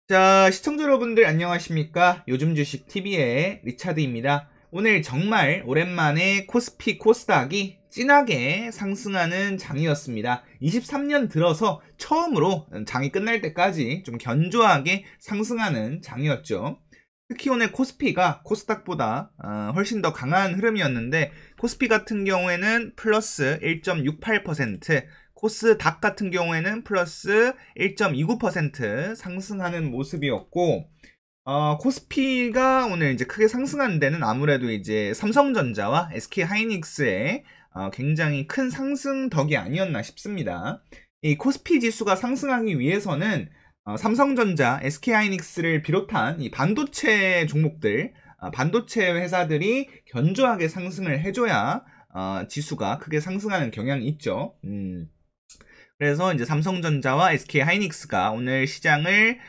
자, 시청자 여러분들 안녕하십니까? 요즘 주식 TV의 리차드입니다. 오늘 정말 오랜만에 코스피 코스닥이 진하게 상승하는 장이었습니다. 23년 들어서 처음으로 장이 끝날 때까지 좀 견조하게 상승하는 장이었죠. 특히 오늘 코스피가 코스닥보다 훨씬 더 강한 흐름이었는데, 코스피 같은 경우에는 플러스 1.68%, 코스닥 같은 경우에는 플러스 1.29% 상승하는 모습이었고, 코스피가 오늘 이제 크게 상승한 데는 아무래도 이제 삼성전자와 SK하이닉스의 굉장히 큰 상승 덕이 아니었나 싶습니다. 이 코스피 지수가 상승하기 위해서는 삼성전자, SK하이닉스를 비롯한 이 반도체 종목들, 반도체 회사들이 견조하게 상승을 해줘야 지수가 크게 상승하는 경향이 있죠. 그래서 이제 삼성전자와 SK하이닉스가 오늘 시장을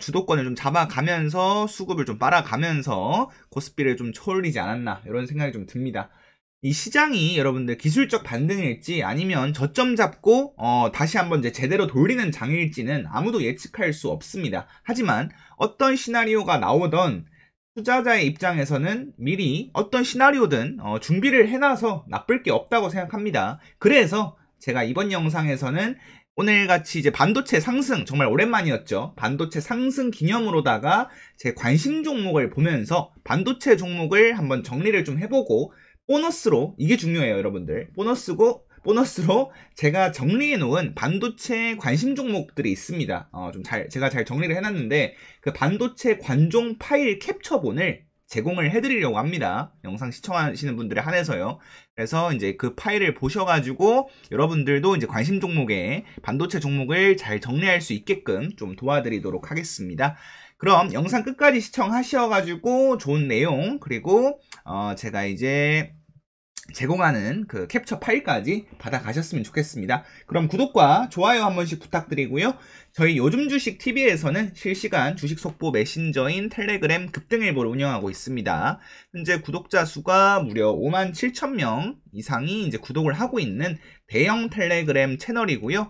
주도권을 좀 잡아가면서 수급을 좀 빨아가면서 코스피를 좀 초월리지 않았나, 이런 생각이 좀 듭니다. 이 시장이 여러분들 기술적 반등일지 아니면 저점 잡고 다시 한번 이제 제대로 돌리는 장일지는 아무도 예측할 수 없습니다. 하지만 어떤 시나리오가 나오던 투자자의 입장에서는 미리 어떤 시나리오든 준비를 해놔서 나쁠 게 없다고 생각합니다. 그래서 제가 이번 영상에서는 오늘같이 이제 반도체 상승, 정말 오랜만이었죠. 반도체 상승 기념으로다가 제 관심 종목을 보면서 반도체 종목을 한번 정리를 좀 해보고, 보너스로, 이게 중요해요 여러분들, 보너스로 제가 정리해 놓은 반도체 관심 종목들이 있습니다. 제가 잘 정리를 해놨는데, 그 반도체 관종 파일 캡처본을 제공을 해드리려고 합니다. 영상 시청하시는 분들에 한해서요. 그래서 이제 그 파일을 보셔가지고 여러분들도 이제 관심 종목에 반도체 종목을 잘 정리할 수 있게끔 좀 도와드리도록 하겠습니다. 그럼 영상 끝까지 시청하셔가지고 좋은 내용, 그리고 제가 이제 제공하는 그 캡처 파일까지 받아가셨으면 좋겠습니다. 그럼 구독과 좋아요 한 번씩 부탁드리고요. 저희 요즘 주식 TV에서는 실시간 주식 속보 메신저인 텔레그램 급등일보를 운영하고 있습니다. 현재 구독자 수가 무려 57,000명 이상이 이제 구독을 하고 있는 대형 텔레그램 채널이고요.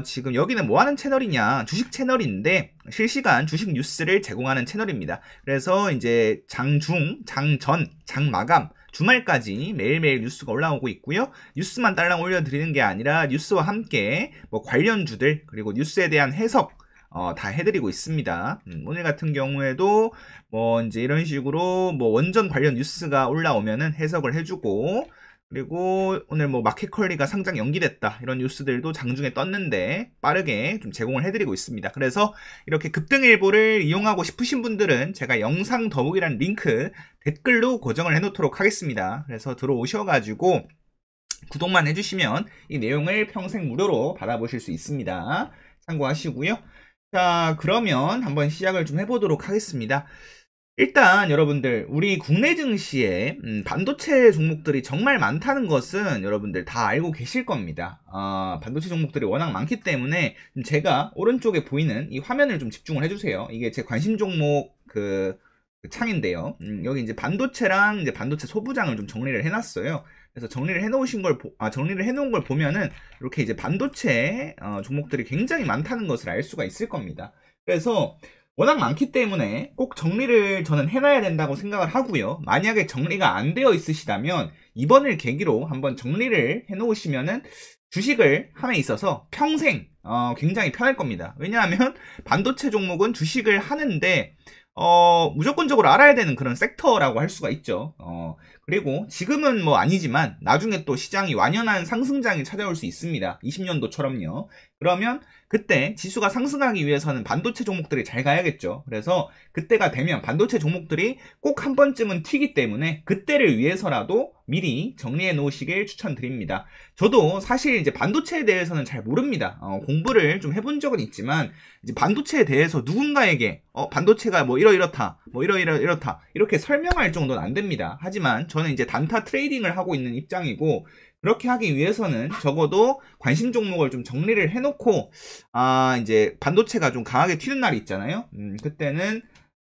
지금 여기는 뭐 하는 채널이냐, 주식 채널인데 실시간 주식 뉴스를 제공하는 채널입니다. 그래서 이제 장중, 장전, 장마감, 주말까지 매일매일 뉴스가 올라오고 있고요. 뉴스만 딸랑 올려드리는 게 아니라 뉴스와 함께 뭐 관련주들, 그리고 뉴스에 대한 해석 다 해드리고 있습니다. 오늘 같은 경우에도 뭐 이제 이런 식으로 뭐 원전 관련 뉴스가 올라오면은 해석을 해주고, 그리고 오늘 뭐 마켓컬리가 상장 연기됐다, 이런 뉴스들도 장중에 떴는데 빠르게 좀 제공을 해드리고 있습니다. 그래서 이렇게 급등일보를 이용하고 싶으신 분들은 제가 영상 더보기란 링크 댓글로 고정을 해놓도록 하겠습니다. 그래서 들어오셔가지고 구독만 해주시면 이 내용을 평생 무료로 받아보실 수 있습니다. 참고하시고요. 자, 그러면 한번 시작을 좀 해보도록 하겠습니다. 일단 여러분들, 우리 국내 증시에 반도체 종목들이 정말 많다는 것은 여러분들 다 알고 계실 겁니다. 반도체 종목들이 워낙 많기 때문에 제가 오른쪽에 보이는 이 화면을 좀 집중을 해주세요. 이게 제 관심 종목 그 창인데요. 여기 이제 반도체랑 이제 반도체 소부장을 좀 정리를 해놨어요. 그래서 정리를 해놓은 걸 보면은 이렇게 이제 반도체 종목들이 굉장히 많다는 것을 알 수가 있을 겁니다. 그래서 워낙 많기 때문에 꼭 정리를 저는 해놔야 된다고 생각을 하고요. 만약에 정리가 안 되어 있으시다면 이번을 계기로 한번 정리를 해놓으시면은 주식을 함에 있어서 평생 굉장히 편할 겁니다. 왜냐하면 반도체 종목은 주식을 하는데 무조건적으로 알아야 되는 그런 섹터라고 할 수가 있죠. 그리고 지금은 뭐 아니지만 나중에 또 시장이 완연한 상승장이 찾아올 수 있습니다. 20년도처럼요. 그러면 그때 지수가 상승하기 위해서는 반도체 종목들이 잘 가야겠죠. 그래서 그때가 되면 반도체 종목들이 꼭 한 번쯤은 튀기 때문에 그때를 위해서라도 미리 정리해 놓으시길 추천드립니다. 저도 사실 이제 반도체에 대해서는 잘 모릅니다. 공부를 좀 해본 적은 있지만 이제 반도체에 대해서 누군가에게 반도체가 뭐 이렇다, 뭐 이렇다 이렇게 설명할 정도는 안 됩니다. 하지만 저는 이제 단타 트레이딩을 하고 있는 입장이고, 그렇게 하기 위해서는 적어도 관심 종목을 좀 정리를 해놓고, 이제 반도체가 좀 강하게 튀는 날이 있잖아요. 그때는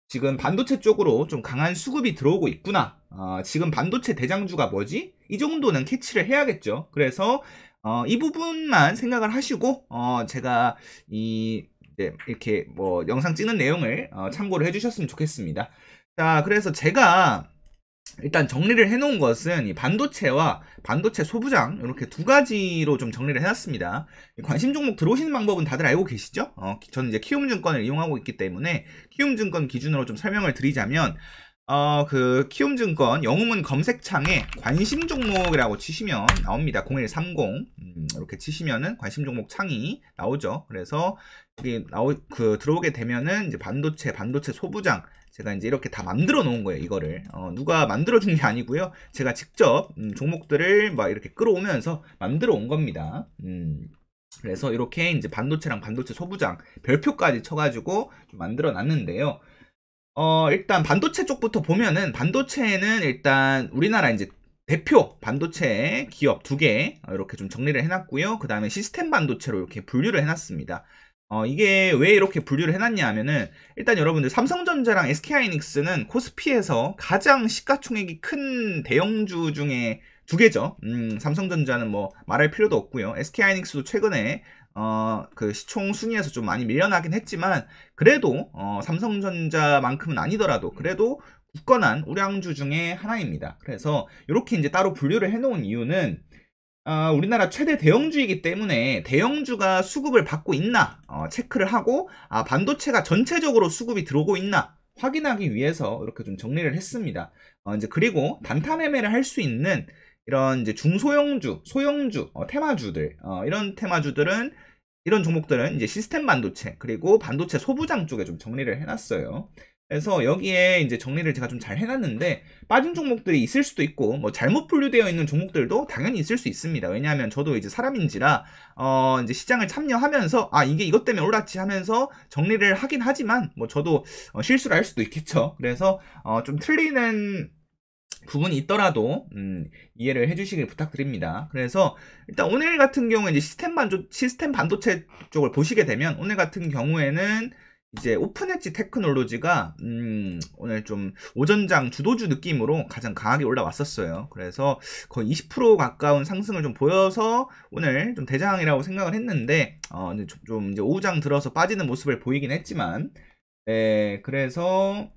지금 반도체 쪽으로 좀 강한 수급이 들어오고 있구나, 지금 반도체 대장주가 뭐지? 이 정도는 캐치를 해야겠죠. 그래서 이 부분만 생각을 하시고 제가 이 이제 이렇게 뭐 영상 찍는 내용을 참고를 해주셨으면 좋겠습니다. 자, 그래서 제가 일단 정리를 해놓은 것은 이 반도체와 반도체 소부장 이렇게 두 가지로 좀 정리를 해놨습니다. 관심 종목 들어오시는 방법은 다들 알고 계시죠? 저는 이제 키움증권을 이용하고 있기 때문에 키움증권 기준으로 좀 설명을 드리자면 그 키움증권 영웅문 검색창에 관심 종목이라고 치시면 나옵니다. 0130 이렇게 치시면은 관심 종목 창이 나오죠. 그래서 여기 들어오게 되면은 이제 반도체 소부장 제가 이제 이렇게 다 만들어 놓은 거예요. 이거를 누가 만들어 준 게 아니고요. 제가 직접 종목들을 막 이렇게 끌어오면서 만들어 온 겁니다. 그래서 이렇게 이제 반도체랑 반도체 소부장 별표까지 쳐가지고 좀 만들어 놨는데요. 일단 반도체 쪽부터 보면은 반도체에는 일단 우리나라 이제 대표 반도체 기업 2개 이렇게 좀 정리를 해놨고요. 그 다음에 시스템 반도체로 이렇게 분류를 해놨습니다. 이게 왜 이렇게 분류를 해놨냐 하면은 일단 여러분들 삼성전자랑 SK하이닉스는 코스피에서 가장 시가총액이 큰 대형주 중에 2개죠. 삼성전자는 뭐 말할 필요도 없고요. SK하이닉스도 최근에 그 시총 순위에서 좀 많이 밀려나긴 했지만 그래도 삼성전자만큼은 아니더라도 그래도 굳건한 우량주 중에 하나입니다. 그래서 이렇게 이제 따로 분류를 해놓은 이유는 우리나라 최대 대형주이기 때문에 대형주가 수급을 받고 있나 체크를 하고 반도체가 전체적으로 수급이 들어오고 있나 확인하기 위해서 이렇게 좀 정리를 했습니다. 이제 그리고 단타 매매를 할 수 있는 이런 이제 중소형주, 소형주, 테마주들 이런 테마주들은 이런 종목들은 이제 시스템 반도체 그리고 반도체 소부장 쪽에 좀 정리를 해놨어요. 그래서 여기에 이제 정리를 제가 좀 잘 해놨는데 빠진 종목들이 있을 수도 있고 뭐 잘못 분류되어 있는 종목들도 당연히 있을 수 있습니다. 왜냐하면 저도 이제 사람인지라 이제 시장을 참여하면서 이게 이것 때문에 올랐지 하면서 정리를 하긴 하지만 뭐 저도 실수를 할 수도 있겠죠. 그래서 좀 틀리는 부분이 있더라도 이해를 해주시길 부탁드립니다. 그래서 일단 오늘 같은 경우에 이제 시스템 반도체 쪽을 보시게 되면 오늘 같은 경우에는 이제 오픈엣지 테크놀로지가 오늘 좀 오전장 주도주 느낌으로 가장 강하게 올라왔었어요. 그래서 거의 20% 가까운 상승을 좀 보여서 오늘 좀 대장이라고 생각을 했는데 좀 이제 오후장 들어서 빠지는 모습을 보이긴 했지만 네, 그래서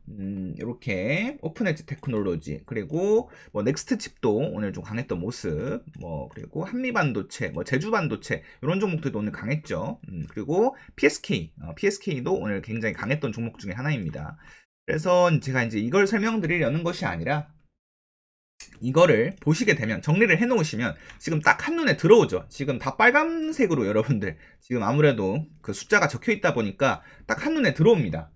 이렇게 오픈엣지 테크놀로지 그리고 뭐 넥스트 칩도 오늘 좀 강했던 모습 뭐 그리고 한미반도체 뭐 제주반도체 이런 종목들도 오늘 강했죠. 그리고 PSK도 오늘 굉장히 강했던 종목 중에 하나입니다. 그래서 제가 이제 이걸 설명드리려는 것이 아니라 이거를 보시게 되면 정리를 해 놓으시면 지금 딱 한눈에 들어오죠. 지금 다 빨간색으로 여러분들 지금 아무래도 그 숫자가 적혀 있다 보니까 딱 한눈에 들어옵니다.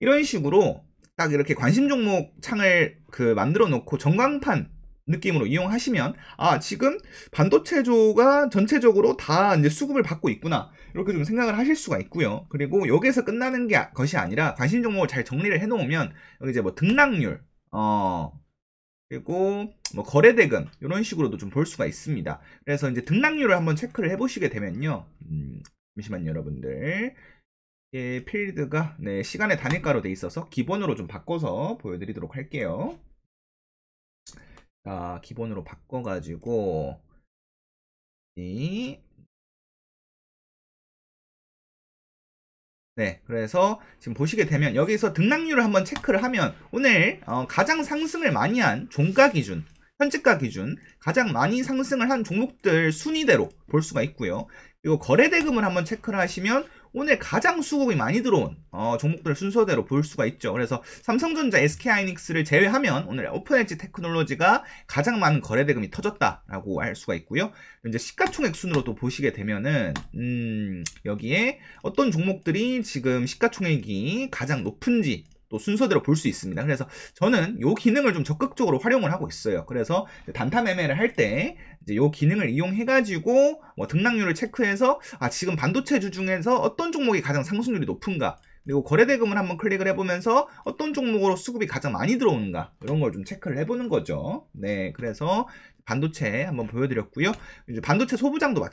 이런 식으로 딱 이렇게 관심 종목 창을 만들어 놓고 전광판 느낌으로 이용하시면 지금 반도체조가 전체적으로 다 이제 수급을 받고 있구나 이렇게 좀 생각을 하실 수가 있고요. 그리고 여기에서 끝나는 것이 아니라 관심 종목을 잘 정리를 해 놓으면 여기 이제 뭐 등락률 그리고 뭐 거래대금 이런 식으로도 좀 볼 수가 있습니다. 그래서 이제 등락률을 한번 체크를 해보시게 되면요. 잠시만요, 여러분들. 필드가 시간의 단위가로 돼 있어서 기본으로 좀 바꿔서 보여드리도록 할게요. 자, 기본으로 바꿔가지고 그래서 지금 보시게 되면 여기서 등락률을 한번 체크를 하면 오늘 가장 상승을 많이 한 종가 기준, 현재가 기준 가장 많이 상승을 한 종목들 순위대로 볼 수가 있고요. 그리고 거래대금을 한번 체크를 하시면 오늘 가장 수급이 많이 들어온 종목들 순서대로 볼 수가 있죠. 그래서 삼성전자, SK하이닉스를 제외하면 오늘 오픈엣지 테크놀로지가 가장 많은 거래대금이 터졌다라고 할 수가 있고요. 이제 시가총액 순으로도 보시게 되면은 여기에 어떤 종목들이 지금 시가총액이 가장 높은지 또 순서대로 볼 수 있습니다. 그래서 저는 이 기능을 좀 적극적으로 활용을 하고 있어요. 그래서 단타 매매를 할 때 이제 이 기능을 이용해가지고 뭐 등락률을 체크해서 지금 반도체주 중에서 어떤 종목이 가장 상승률이 높은가, 그리고 거래대금을 한번 클릭을 해보면서 어떤 종목으로 수급이 가장 많이 들어오는가 이런 걸 좀 체크를 해보는 거죠. 그래서 반도체 한번 보여드렸고요. 이제 반도체 소부장도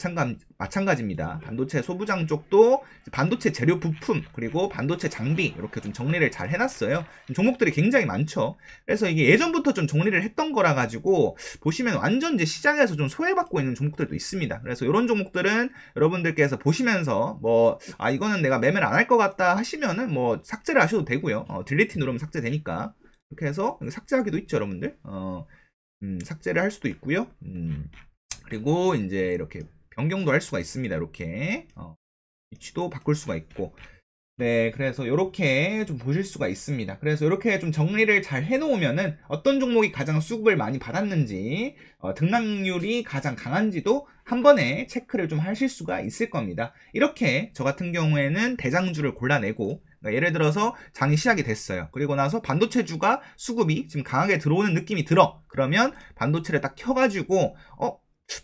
마찬가지입니다. 반도체 소부장 쪽도 반도체 재료 부품 그리고 반도체 장비 이렇게 좀 정리를 잘 해놨어요. 종목들이 굉장히 많죠. 그래서 이게 예전부터 좀 정리를 했던 거라 가지고 보시면 완전 이제 시장에서 좀 소외받고 있는 종목들도 있습니다. 그래서 이런 종목들은 여러분들께서 보시면서 뭐 이거는 내가 매매를 안 할 것 같다 하시면은 뭐 삭제를 하셔도 되고요. 딜리트 누르면 삭제되니까 이렇게 해서 삭제하기도 있죠, 여러분들. 삭제를 할 수도 있고요. 그리고 이제 이렇게 변경도 할 수가 있습니다. 이렇게 위치도 바꿀 수가 있고. 네, 그래서 이렇게 좀 보실 수가 있습니다. 그래서 이렇게 좀 정리를 잘 해놓으면은 어떤 종목이 가장 수급을 많이 받았는지, 등락률이 가장 강한지도 한 번에 체크를 좀 하실 수가 있을 겁니다. 이렇게 저 같은 경우에는 대장주를 골라내고, 그러니까 예를 들어서 장이 시작이 됐어요. 그리고 나서 반도체주가 수급이 지금 강하게 들어오는 느낌이 들어. 그러면 반도체를 딱 켜가지고,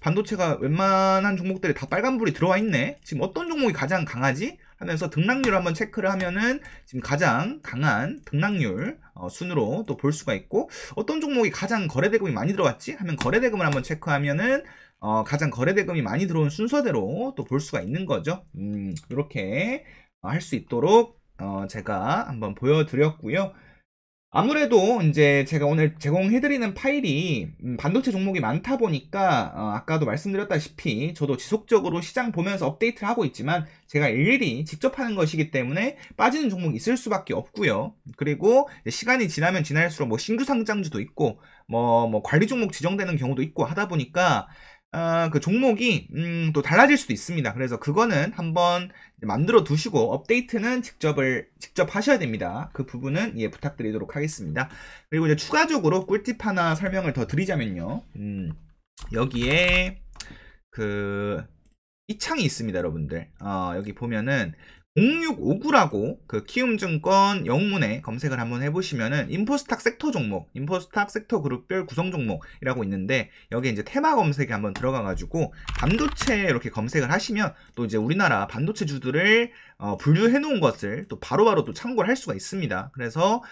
반도체가 웬만한 종목들이 다 빨간불이 들어와 있네. 지금 어떤 종목이 가장 강하지? 하면서 등락률을 한번 체크를 하면은 지금 가장 강한 등락률 순으로 또 볼 수가 있고, 어떤 종목이 가장 거래대금이 많이 들어왔지? 하면 거래대금을 한번 체크하면은 가장 거래대금이 많이 들어온 순서대로 또 볼 수가 있는 거죠. 이렇게 할 수 있도록 제가 한번 보여드렸고요. 아무래도 이제 제가 오늘 제공해드리는 파일이 반도체 종목이 많다 보니까 아까도 말씀드렸다시피 저도 지속적으로 시장 보면서 업데이트를 하고 있지만 제가 일일이 직접 하는 것이기 때문에 빠지는 종목이 있을 수밖에 없고요. 그리고 시간이 지나면 지날수록 뭐 신규 상장주도 있고 뭐 관리 종목 지정되는 경우도 있고 하다 보니까 그 종목이 또 달라질 수도 있습니다. 그래서 그거는 한번 만들어 두시고 업데이트는 직접 하셔야 됩니다. 그 부분은 이해 부탁드리도록 하겠습니다. 그리고 이제 추가적으로 꿀팁 하나 설명을 더 드리자면요. 여기에 이 창이 있습니다, 여러분들. 여기 보면은 0659라고 그 키움증권 영문에 검색을 한번 해보시면은 인포스탁 섹터 종목, 인포스탁 섹터 그룹별 구성 종목이라고 있는데 여기 이제 테마 검색에 한번 들어가가지고 반도체 이렇게 검색을 하시면 또 이제 우리나라 반도체주들을 분류해 놓은 것을 또 바로바로 또 참고를 할 수가 있습니다. 그래서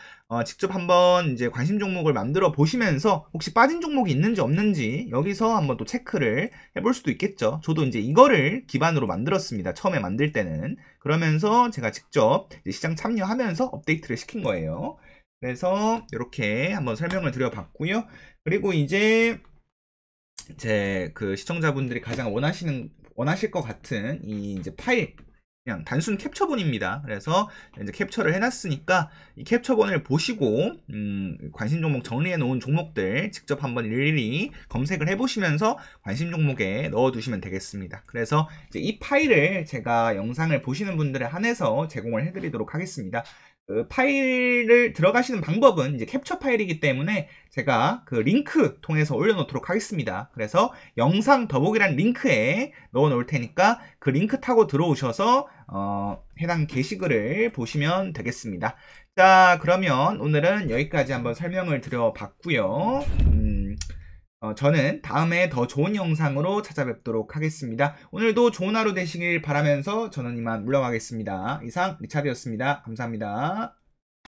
직접 한번 이제 관심 종목을 만들어 보시면서 혹시 빠진 종목이 있는지 없는지 여기서 한번 또 체크를 해볼 수도 있겠죠. 저도 이제 이거를 기반으로 만들었습니다. 처음에 만들 때는. 그러면서 제가 직접 이제 시장 참여하면서 업데이트를 시킨 거예요. 그래서 이렇게 한번 설명을 드려봤고요. 그리고 이제 제 그 시청자분들이 가장 원하실 것 같은 이 이제 파일, 그냥 단순 캡처본입니다. 그래서 이제 캡처를 해놨으니까 이 캡처본을 보시고 관심 종목 정리해 놓은 종목들 직접 한번 일일이 검색을 해보시면서 관심 종목에 넣어두시면 되겠습니다. 그래서 이제 이 파일을 제가 영상을 보시는 분들에 한해서 제공을 해드리도록 하겠습니다. 그 파일을 들어가시는 방법은 이제 캡처 파일이기 때문에 제가 그 링크 통해서 올려놓도록 하겠습니다. 그래서 영상 더보기란 링크에 넣어 놓을 테니까 그 링크 타고 들어오셔서 해당 게시글을 보시면 되겠습니다. 자, 그러면 오늘은 여기까지 한번 설명을 드려봤고요. 저는 다음에 더 좋은 영상으로 찾아뵙도록 하겠습니다. 오늘도 좋은 하루 되시길 바라면서 저는 이만 물러가겠습니다. 이상 리차드였습니다. 감사합니다.